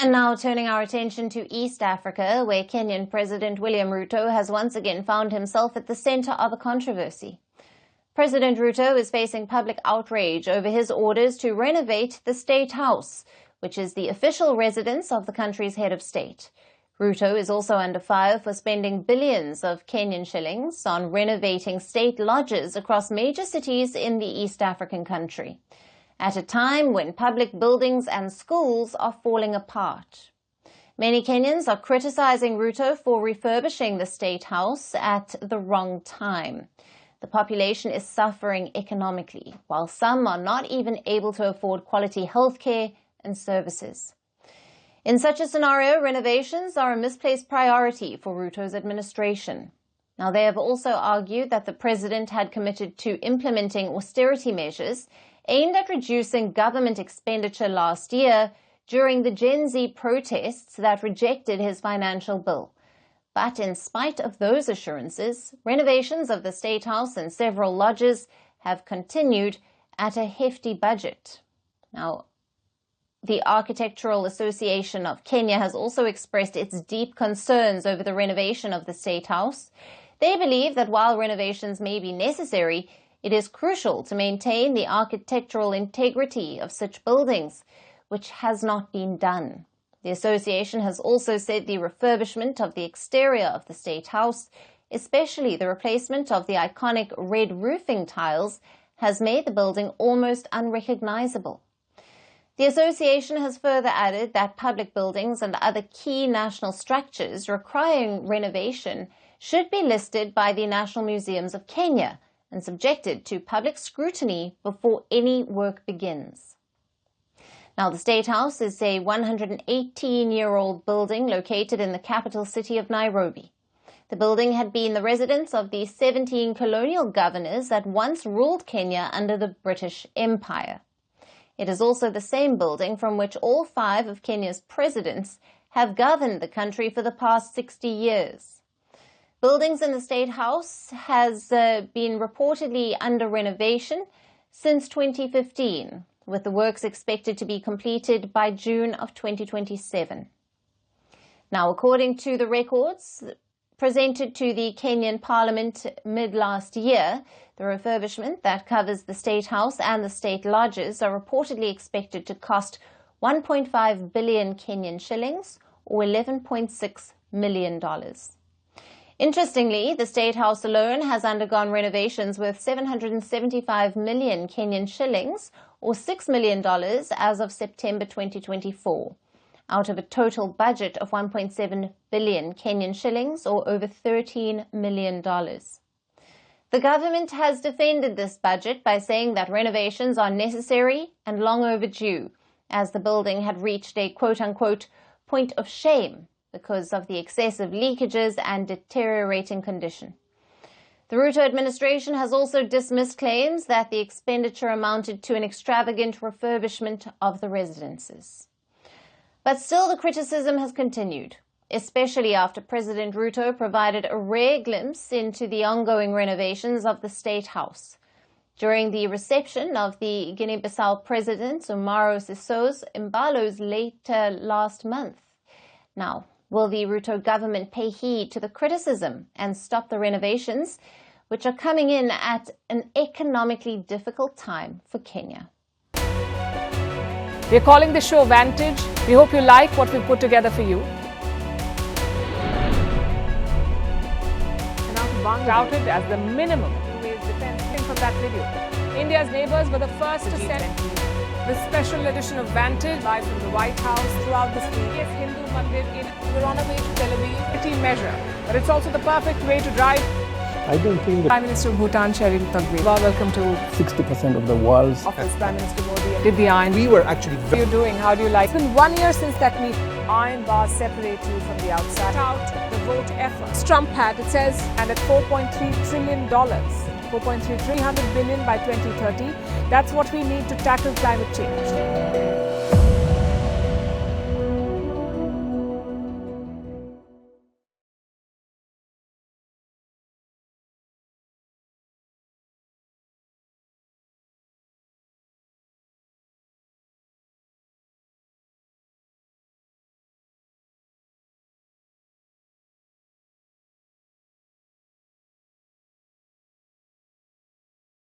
And now turning our attention to East Africa, where Kenyan President William Ruto has once again found himself at the centre of a controversy. President Ruto is facing public outrage over his orders to renovate the State House, which is the official residence of the country's head of state. Ruto is also under fire for spending billions of Kenyan shillings on renovating state lodges across major cities in the East African country, at a time when public buildings and schools are falling apart. Many Kenyans are criticising Ruto for refurbishing the State House at the wrong time. The population is suffering economically, while some are not even able to afford quality healthcare and services. In such a scenario, renovations are a misplaced priority for Ruto's administration. Now, they have also argued that the president had committed to implementing austerity measures aimed at reducing government expenditure last year during the Gen Z protests that rejected his financial bill. But in spite of those assurances, renovations of the State House and several lodges have continued at a hefty budget. Now, the Architectural Association of Kenya has also expressed its deep concerns over the renovation of the State House. They believe that while renovations may be necessary, it is crucial to maintain the architectural integrity of such buildings, which has not been done. The association has also said the refurbishment of the exterior of the State House, especially the replacement of the iconic red roofing tiles, has made the building almost unrecognizable. The association has further added that public buildings and other key national structures requiring renovation should be listed by the National Museums of Kenya and subjected to public scrutiny before any work begins. Now, the State House is a 118-year-old building located in the capital city of Nairobi. The building had been the residence of the 17 colonial governors that once ruled Kenya under the British Empire. It is also the same building from which all 5 of Kenya's presidents have governed the country for the past 60 years. Buildings in the State House has been reportedly under renovation since 2015, with the works expected to be completed by June of 2027. Now, according to the records presented to the Kenyan Parliament mid-last year, the refurbishment that covers the State House and the state lodges are reportedly expected to cost 1.5 billion Kenyan shillings, or $11.6 million. Interestingly, the State House alone has undergone renovations worth 775 million Kenyan shillings, or $6 million as of September 2024, out of a total budget of 1.7 billion Kenyan shillings, or over $13 million. The government has defended this budget by saying that renovations are necessary and long overdue, as the building had reached a quote-unquote point of shame because of the excessive leakages and deteriorating condition. The Ruto administration has also dismissed claims that the expenditure amounted to an extravagant refurbishment of the residences. But still, the criticism has continued, especially after President Ruto provided a rare glimpse into the ongoing renovations of the State House during the reception of the Guinea-Bissau President Umaro Sissoko's Imbalos later last month. Now, will the Ruto government pay heed to the criticism and stop the renovations, which are coming in at an economically difficult time for Kenya? We're calling the show Vantage. We hope you like what we've put together for you. Touted as the minimum defense from that video. India's neighbors were the first to send the special edition of Vantage live from the White House throughout this week. Yes, Hindu Mandir in the Renovation Tel Aviv measure, but it's also the perfect way to drive. I don't think Prime Minister of Bhutan, Sherin Tagwe. Welcome to 60% of the world's office. Prime Minister Modi did the iron. We were actually. How are you doing? How do you like? It's been 1 year since that meeting. Iron bars separate you from the outside. Out the vote effort. Trump had, it says, and at $4.3 trillion, 4.3 300 billion by 2030. That's what we need to tackle climate change.